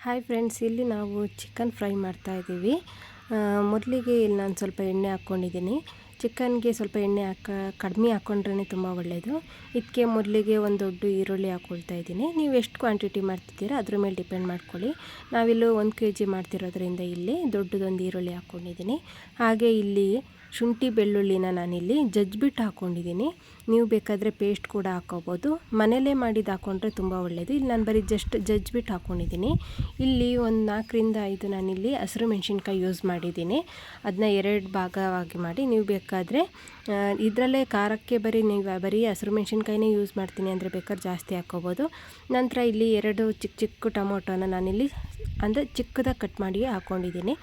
Hi friends, ಇಲ್ಲಿ ನಾವು chicken fry ಮಾಡ್ತಾ ಇದ್ದೀವಿ. ಮೊದಲಿಗೆ ಇಲ್ಲಿ ನಾನು ಸ್ವಲ್ಪ ಎಣ್ಣೆ ಹಾಕ್ಕೊಂಡಿದ್ದೀನಿ. ಚಿಕನ್ಗೆ ಸ್ವಲ್ಪ ಎಣ್ಣೆ ಕಡಿಮೆ ಹಾಕ್ಕೊಂಡ್ರೆ ತುಂಬ ಒಳ್ಳೆಯದು. ಇದಕ್ಕೆ ಮೊದಲಿಗೆ ಒಂದು ದೊಡ್ಡ ಈರುಳ್ಳಿ ಹಾಕ್ಕೊಳ್ತಾ ಇದ್ದೀನಿ. ನೀವು ಎಷ್ಟು ಕ್ವಾಂಟಿಟಿ ಮಾಡ್ತಿದ್ದೀರಾ ಅದ್ರ ಮೇಲೆ ಡಿಪೆಂಡ್ ಮಾಡ್ಕೊಳ್ಳಿ. ನಾವಿಲ್ಲಿ 1 kg ಮಾಡ್ತಿರೋದ್ರಿಂದ ಇಲ್ಲಿ ದೊಡ್ಡದೊಂದು ಈರುಳ್ಳಿ ಹಾಕ್ಕೊಂಡಿದ್ದೀನಿ. ಹಾಗೆ ಇಲ್ಲಿ ಶುಂಠಿ ಬೆಳ್ಳುಳ್ಳಿನ ನಾನಿಲ್ಲಿ ಜಜ್ಜಿಬಿಟ್ಟು ಹಾಕ್ಕೊಂಡಿದ್ದೀನಿ. ನೀವು ಬೇಕಾದರೆ ಪೇಸ್ಟ್ ಕೂಡ ಹಾಕ್ಕೋಬೋದು. ಮನೆಯಲ್ಲೇ ಮಾಡಿದ್ದು ಹಾಕ್ಕೊಂಡ್ರೆ ತುಂಬ ಒಳ್ಳೆಯದು. ಇಲ್ಲಿ ನಾನು ಬರೀ ಜಸ್ಟ್ ಜಜ್ಜಿಬಿಟ್ಟು ಹಾಕ್ಕೊಂಡಿದ್ದೀನಿ. ಇಲ್ಲಿ ಒಂದು 4 ರಿಂದ 5 ನಾನಿಲ್ಲಿ ಹಸಿರು ಮೆಣಸಿನ್ಕಾಯಿ ಯೂಸ್ ಮಾಡಿದ್ದೀನಿ. ಅದನ್ನ 2 ಭಾಗವಾಗಿ ಮಾಡಿ, ನೀವು ಬೇಕಾದರೆ ಇದರಲ್ಲೇ ಖಾರಕ್ಕೆ ಬರೀ ಹಸಿರು ಮೆಣಸಿನ್ಕಾಯಿನೇ ಯೂಸ್ ಮಾಡ್ತೀನಿ ಅಂದರೆ ಬೇಕಾದ್ರೆ ಜಾಸ್ತಿ ಹಾಕ್ಕೋಬೋದು. ನಂತರ ಇಲ್ಲಿ 2 ಚಿಕ್ಕ ಟೊಮೊಟೊನ ನಾನಿಲ್ಲಿ ಅಂದರೆ ಚಿಕ್ಕದಾಗಿ ಕಟ್ ಮಾಡಿ ಹಾಕ್ಕೊಂಡಿದ್ದೀನಿ.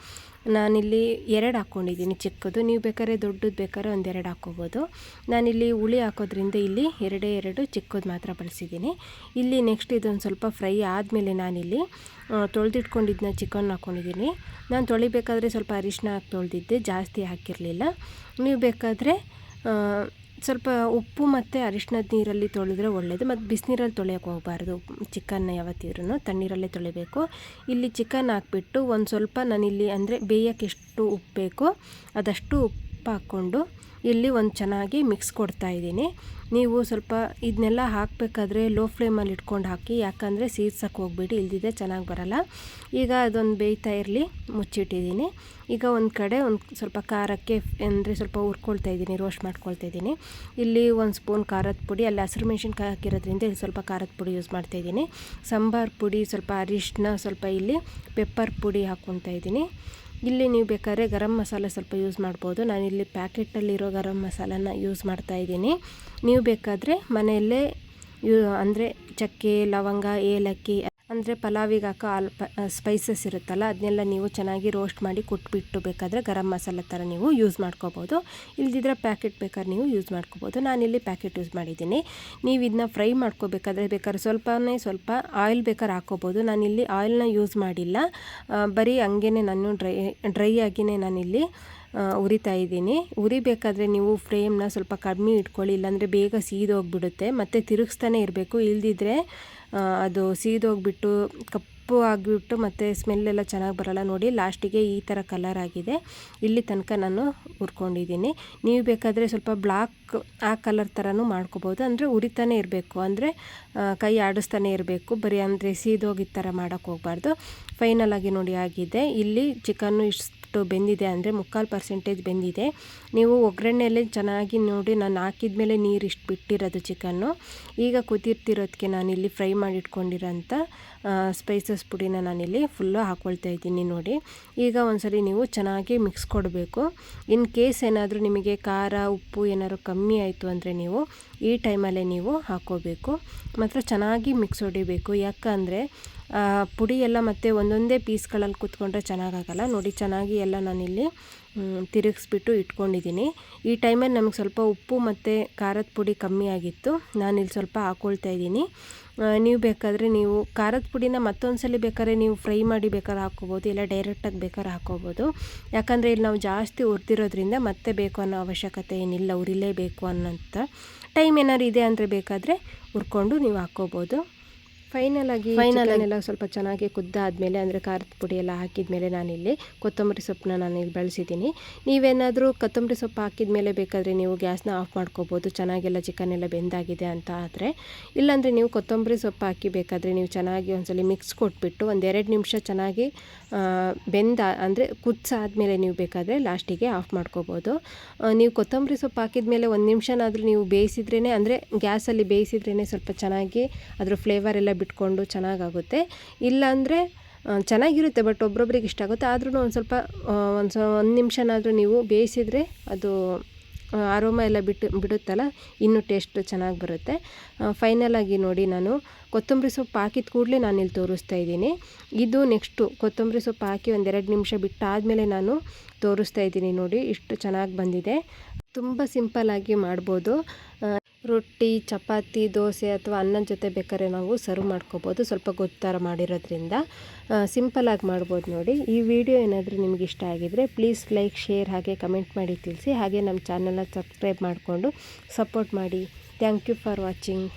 ನಾನಿಲ್ಲಿ 2 ಹಾಕ್ಕೊಂಡಿದ್ದೀನಿ ಚಿಕ್ಕದು. ನೀವು ಬೇಕಾದ್ರೆ ದೊಡ್ಡದು ಬೇಕಾದ್ರೆ 1-2 ಹಾಕ್ಕೋಬೋದು. ನಾನಿಲ್ಲಿ ಹುಳಿ ಹಾಕೋದ್ರಿಂದ ಇಲ್ಲಿ 2 ಚಿಕ್ಕದು ಮಾತ್ರ ಬಳಸಿದ್ದೀನಿ. ಇಲ್ಲಿ ನೆಕ್ಸ್ಟ್ ಇದೊಂದು ಸ್ವಲ್ಪ ಫ್ರೈ ಆದಮೇಲೆ ನಾನಿಲ್ಲಿ ತೊಳೆದಿಟ್ಕೊಂಡಿದ್ದನ್ನ ಚಿಕನ್ ಹಾಕ್ಕೊಂಡಿದ್ದೀನಿ. ನಾನು ತೊಳಿಬೇಕಾದ್ರೆ ಸ್ವಲ್ಪ ಅರಿಶಿನ ಹಾಕಿ ತೊಳೆದಿದ್ದೆ, ಜಾಸ್ತಿ ಹಾಕಿರಲಿಲ್ಲ. ನೀವು ಬೇಕಾದರೆ ಸ್ವಲ್ಪ ಉಪ್ಪು ಮತ್ತು ಅರಿಶಿನದ ನೀರಲ್ಲಿ ತೊಳೆದ್ರೆ ಒಳ್ಳೆಯದು. ಮತ್ತು ಬಿಸಿನೀರಲ್ಲಿ ತೊಳೆಯೋಕೆ ಹೋಗಬಾರ್ದು. ಚಿಕನ್ನ ಯಾವತ್ತಿದ್ರೂ ತಣ್ಣೀರಲ್ಲೇ ತೊಳಿಬೇಕು. ಇಲ್ಲಿ ಚಿಕನ್ ಹಾಕ್ಬಿಟ್ಟು ಒಂದು ಸ್ವಲ್ಪ ನಾನಿಲ್ಲಿ ಅಂದರೆ ಬೇಯೋಕ್ಕೆ ಎಷ್ಟು ಉಪ್ಪು ಬೇಕೋ ಅದಷ್ಟು ಉಪ್ಪು ಹಾಕ್ಕೊಂಡು ಇಲ್ಲಿ ಒಂದು ಚೆನ್ನಾಗಿ ಮಿಕ್ಸ್ ಕೊಡ್ತಾಯಿದ್ದೀನಿ. ನೀವು ಸ್ವಲ್ಪ ಇದನ್ನೆಲ್ಲ ಹಾಕಬೇಕಾದ್ರೆ ಲೋ ಫ್ಲೇಮಲ್ಲಿ ಇಟ್ಕೊಂಡು ಹಾಕಿ, ಯಾಕಂದರೆ ಸೀದ್ಸಕ್ಕೆ ಹೋಗ್ಬಿಡಿ, ಇಲ್ದಿದ್ರೆ ಚೆನ್ನಾಗಿ ಬರಲ್ಲ. ಈಗ ಅದೊಂದು ಬೇಯ್ತಾ ಇರಲಿ, ಮುಚ್ಚಿಟ್ಟಿದ್ದೀನಿ. ಈಗ ಒಂದು ಕಡೆ ಸ್ವಲ್ಪ ಖಾರಕ್ಕೆ ಅಂದರೆ ಸ್ವಲ್ಪ ಹುರ್ಕೊಳ್ತಾ ಇದ್ದೀನಿ, ರೋಸ್ಟ್ ಮಾಡ್ಕೊಳ್ತಾ ಇದ್ದೀನಿ. ಇಲ್ಲಿ 1 ಸ್ಪೂನ್ ಖಾರದ ಪುಡಿ, ಅಲ್ಲಿ ಹಸಿರು ಮೆಣಸಿನ್ಕಾಯಿ ಹಾಕಿರೋದ್ರಿಂದ ಇಲ್ಲಿ ಸ್ವಲ್ಪ ಖಾರದ ಪುಡಿ ಯೂಸ್ ಮಾಡ್ತಾಯಿದ್ದೀನಿ. ಸಾಂಬಾರು ಪುಡಿ, ಸ್ವಲ್ಪ ಅರಿಶಿನ, ಸ್ವಲ್ಪ ಇಲ್ಲಿ ಪೆಪ್ಪರ್ ಪುಡಿ ಹಾಕ್ಕೊಳ್ತಾ ಇದ್ದೀನಿ. ಇಲ್ಲಿ ನೀವು ಬೇಕಾದ್ರೆ ಗರಂ ಮಸಾಲೆ ಸ್ವಲ್ಪ ಯೂಸ್ ಮಾಡ್ಬೋದು. ನಾನಿಲ್ಲಿ ಪ್ಯಾಕೆಟಲ್ಲಿರೋ ಗರಂ ಮಸಾಲನ ಯೂಸ್ ಮಾಡ್ತಾಯಿದ್ದೀನಿ. ನೀವು ಬೇಕಾದರೆ ಮನೆಯಲ್ಲೇ ಅಂದರೆ ಚಕ್ಕೆ, ಲವಂಗ, ಏಲಕ್ಕಿ ಅಂದರೆ ಪಲಾವಿಗೆ ಹಾಕೋ ಸ್ಪೈಸಸ್ ಇರುತ್ತಲ್ಲ, ಅದನ್ನೆಲ್ಲ ನೀವು ಚೆನ್ನಾಗಿ ರೋಸ್ಟ್ ಮಾಡಿ ಕುಟ್ಬಿಟ್ಟು ಬೇಕಾದರೆ ಗರಂ ಮಸಾಲೆ ಥರ ನೀವು ಯೂಸ್ ಮಾಡ್ಕೋಬೋದು. ಇಲ್ದಿದ್ರೆ ಪ್ಯಾಕೆಟ್ ಬೇಕಾದ್ರೆ ನೀವು ಯೂಸ್ ಮಾಡ್ಕೋಬೋದು. ನಾನಿಲ್ಲಿ ಪ್ಯಾಕೆಟ್ ಯೂಸ್ ಮಾಡಿದ್ದೀನಿ. ನೀವು ಇದನ್ನ ಫ್ರೈ ಮಾಡ್ಕೋಬೇಕಾದ್ರೆ ಸ್ವಲ್ಪ ಆಯಿಲ್ ಬೇಕಾದ್ರೆ ಹಾಕ್ಕೋಬೋದು. ನಾನಿಲ್ಲಿ ಆಯಿಲ್ನ ಯೂಸ್ ಮಾಡಿಲ್ಲ, ಬರೀ ಹಂಗೇ ನಾನು ಡ್ರೈ ಆಗಿಯೇ ನಾನಿಲ್ಲಿ ಉರಿತಾ ಇದ್ದೀನಿ. ಉರಿಬೇಕಾದ್ರೆ ನೀವು ಫ್ಲೇಮ್ನ ಸ್ವಲ್ಪ ಕಡಿಮೆ ಇಟ್ಕೊಳ್ಳಿ, ಇಲ್ಲಾಂದರೆ ಬೇಗ ಸೀದೋಗಿಬಿಡುತ್ತೆ. ಮತ್ತು ತಿರುಗಿಸ್ತಾನೆ ಇರಬೇಕು, ಇಲ್ದಿದ್ರೆ ಅದು ಸೀದೋಗಿಬಿಟ್ಟು ಕಪ್ಪು ಆಗಿಬಿಟ್ಟು ಮತ್ತು ಸ್ಮೆಲ್ಲೆಲ್ಲ ಚೆನ್ನಾಗಿ ಬರೋಲ್ಲ. ನೋಡಿ, ಲಾಸ್ಟಿಗೆ ಈ ಥರ ಕಲರ್ ಆಗಿದೆ. ಇಲ್ಲಿ ತನಕ ನಾನು ಹುರ್ಕೊಂಡಿದ್ದೀನಿ. ನೀವು ಬೇಕಾದರೆ ಸ್ವಲ್ಪ ಬ್ಲಾಕ್ ಆ ಕಲರ್ ಥರನೂ ಮಾಡ್ಕೋಬೋದು. ಅಂದರೆ ಉರಿತಾನೆ ಇರಬೇಕು, ಅಂದರೆ ಕೈ ಆಡಿಸ್ತಾನೆ ಇರಬೇಕು, ಬರೀ ಅಂದರೆ ಸೀದೋಗಿದ್ದ ಥರ ಮಾಡೋಕ್ಕೆ ಹೋಗಬಾರ್ದು. ಫೈನಲಾಗಿ ನೋಡಿ ಆಗಿದೆ. ಇಲ್ಲಿ ಚಿಕನ್ನು ಇಷ್ಟು ಬೆಂದಿದೆ, ಅಂದರೆ 3/4% ಬೆಂದಿದೆ. ನೀವು ಒಗ್ಗರಣೆಯಲ್ಲೇ ಚೆನ್ನಾಗಿ ನೋಡಿ, ನಾನು ಹಾಕಿದ ಮೇಲೆ ನೀರು ಇಷ್ಟು ಬಿಟ್ಟಿರೋದು ಚಿಕನ್ನು. ಈಗ ಕುದಿರ್ತಿರೋದಕ್ಕೆ ನಾನಿಲ್ಲಿ ಫ್ರೈ ಮಾಡಿಟ್ಕೊಂಡಿರೋಂಥ ಸ್ಪೈಸಸ್ ಪುಡಿನ ನಾನಿಲ್ಲಿ ಫುಲ್ಲು ಹಾಕ್ಕೊಳ್ತಾ ಇದ್ದೀನಿ. ನೋಡಿ, ಈಗ ಒಂದ್ಸರಿ ನೀವು ಚೆನ್ನಾಗಿ ಮಿಕ್ಸ್ ಕೊಡಬೇಕು. ಇನ್ ಕೇಸ್ ಏನಾದರೂ ನಿಮಗೆ ಖಾರ, ಉಪ್ಪು ಏನಾದ್ರು ಕಮ್ಮಿ ಆಯಿತು ಅಂದರೆ ನೀವು ಈ ಟೈಮಲ್ಲೇ ನೀವು ಹಾಕ್ಕೋಬೇಕು. ಮಾತ್ರ ಚೆನ್ನಾಗಿ ಮಿಕ್ಸ್ ಹೊಡಿಬೇಕು, ಯಾಕಂದರೆ ಪುಡಿ ಎಲ್ಲ ಮತ್ತು ಒಂದೊಂದೇ ಪೀಸ್ಗಳಲ್ಲಿ ಕೂತ್ಕೊಂಡ್ರೆ ಚೆನ್ನಾಗಾಗಲ್ಲ. ನೋಡಿ, ಚೆನ್ನಾಗಿ ಎಲ್ಲ ನಾನಿಲ್ಲಿ ತಿರುಗಿಸ್ಬಿಟ್ಟು ಇಟ್ಕೊಂಡಿದ್ದೀನಿ. ಈ ಟೈಮಲ್ಲಿ ನಮಗೆ ಸ್ವಲ್ಪ ಉಪ್ಪು ಮತ್ತು ಖಾರದ ಪುಡಿ ಕಮ್ಮಿ ಆಗಿತ್ತು, ನಾನಿಲ್ಲಿ ಸ್ವಲ್ಪ ಹಾಕ್ಕೊಳ್ತಾ ಇದ್ದೀನಿ. ನೀವು ಬೇಕಾದರೆ ನೀವು ಖಾರದ ಪುಡಿನ ಮತ್ತೊಂದು ಸಲ ಬೇಕಾದ್ರೆ ನೀವು ಫ್ರೈ ಮಾಡಿ ಬೇಕಾದ್ರೆ ಹಾಕ್ಕೋಬೋದು, ಇಲ್ಲ ಡೈರೆಕ್ಟಾಗಿ ಬೇಕಾದ್ರೆ ಹಾಕ್ಕೋಬೋದು. ಯಾಕಂದರೆ ಇಲ್ಲಿ ನಾವು ಜಾಸ್ತಿ ಹುರಿದಿರೋದ್ರಿಂದ ಮತ್ತೆ ಬೇಕು ಅನ್ನೋ ಅವಶ್ಯಕತೆ ಏನಿಲ್ಲ, ಉರಿಲೇಬೇಕು ಅನ್ನೋಂಥ ಟೈಮ್ ಏನಾದ್ರು ಇದೆ ಅಂದರೆ ಬೇಕಾದರೆ ಹುರ್ಕೊಂಡು ನೀವು ಹಾಕ್ಕೋಬೋದು. ಫೈನಲಾಗಿ ಎಲ್ಲ ಸ್ವಲ್ಪ ಚೆನ್ನಾಗಿ ಕುದ್ದಾದಮೇಲೆ, ಅಂದರೆ ಖಾರದ ಪುಡಿ ಎಲ್ಲ ಹಾಕಿದ ಮೇಲೆ ನಾನಿಲ್ಲಿ ಕೊತ್ತಂಬರಿ ಸೊಪ್ಪನ್ನ ನಾನಿಲ್ಲಿ ಬಳಸಿದ್ದೀನಿ. ನೀವೇನಾದರೂ ಕೊತ್ತಂಬರಿ ಸೊಪ್ಪು ಹಾಕಿದ ಮೇಲೆ ಬೇಕಾದರೆ ನೀವು ಗ್ಯಾಸ್ನ ಆಫ್ ಮಾಡ್ಕೋಬೋದು, ಚೆನ್ನಾಗೆಲ್ಲ ಚಿಕನ್ ಎಲ್ಲ ಬೆಂದಾಗಿದೆ ಅಂತ ಆದರೆ. ಇಲ್ಲಾಂದರೆ ನೀವು ಕೊತ್ತಂಬರಿ ಸೊಪ್ಪು ಹಾಕಿ ಬೇಕಾದರೆ ನೀವು ಚೆನ್ನಾಗಿ ಒಂದ್ಸಲ ಮಿಕ್ಸ್ ಕೊಟ್ಬಿಟ್ಟು 1-2 ನಿಮಿಷ ಚೆನ್ನಾಗಿ ಅಂದರೆ ಕುದಿಸಾದ್ಮೇಲೆ ನೀವು ಬೇಕಾದರೆ ಲಾಸ್ಟಿಗೆ ಆಫ್ ಮಾಡ್ಕೋಬೋದು. ನೀವು ಕೊತ್ತಂಬರಿ ಸೊಪ್ಪು ಹಾಕಿದ ಮೇಲೆ 1 ನಿಮಿಷನಾದರೂ ನೀವು ಬೇಯಿಸಿದ್ರೇ, ಅಂದರೆ ಗ್ಯಾಸಲ್ಲಿ ಬೇಯಿಸಿದ್ರೇ ಸ್ವಲ್ಪ ಚೆನ್ನಾಗಿ ಅದ್ರ ಫ್ಲೇವರ್ ಎಲ್ಲ ಬಿಟ್ಕೊಂಡು ಚೆನ್ನಾಗಾಗುತ್ತೆ. ಇಲ್ಲಾಂದರೆ ಚೆನ್ನಾಗಿರುತ್ತೆ, ಬಟ್ ಒಬ್ರೊಬ್ರಿಗೆ ಇಷ್ಟ ಆಗುತ್ತೆ. ಆದ್ರೂ ಒಂದು ನಿಮಿಷನಾದರೂ ನೀವು ಬೇಯಿಸಿದರೆ ಅದು ಅರೋಮ ಎಲ್ಲ ಬಿಡುತ್ತಲ್ಲ, ಇನ್ನೂ ಟೇಸ್ಟ್ ಚೆನ್ನಾಗಿ ಬರುತ್ತೆ. ಫೈನಲಾಗಿ ನೋಡಿ, ನಾನು ಕೊತ್ತಂಬರಿ ಸೊಪ್ಪು ಹಾಕಿದ ಕೂಡಲೇ ನಾನಿಲ್ಲಿ ತೋರಿಸ್ತಾ ಇದ್ದೀನಿ. ಇದು ನೆಕ್ಸ್ಟು ಕೊತ್ತಂಬರಿ ಸೊಪ್ಪು ಹಾಕಿ 1-2 ನಿಮಿಷ ಬಿಟ್ಟಾದಮೇಲೆ ನಾನು ತೋರಿಸ್ತಾ ಇದ್ದೀನಿ. ನೋಡಿ, ಇಷ್ಟು ಚೆನ್ನಾಗಿ ಬಂದಿದೆ. ತುಂಬ ಸಿಂಪಲ್ಲಾಗಿ ಮಾಡ್ಬೋದು. ರೊಟ್ಟಿ, ಚಪಾತಿ, ದೋಸೆ ಅಥವಾ ಅನ್ನದ ಜೊತೆ ಬೇಕಾದ್ರೆ ನಾವು ಸರ್ವ್ ಮಾಡ್ಕೋಬೋದು. ಸ್ವಲ್ಪ ಗೊತ್ತರ ಮಾಡಿರೋದ್ರಿಂದ ಸಿಂಪಲ್ಲಾಗಿ ಮಾಡ್ಬೋದು. ನೋಡಿ, ಈ ವಿಡಿಯೋ ಏನಾದರೂ ನಿಮಗೆ ಇಷ್ಟ ಆಗಿದರೆ ಪ್ಲೀಸ್ ಲೈಕ್, ಶೇರ್ ಹಾಗೆ ಕಮೆಂಟ್ ಮಾಡಿ ತಿಳಿಸಿ. ಹಾಗೆ ನಮ್ಮ ಚಾನಲ್ನ ಸಬ್ಸ್ಕ್ರೈಬ್ ಮಾಡಿಕೊಂಡು ಸಪೋರ್ಟ್ ಮಾಡಿ. Thank you for watching.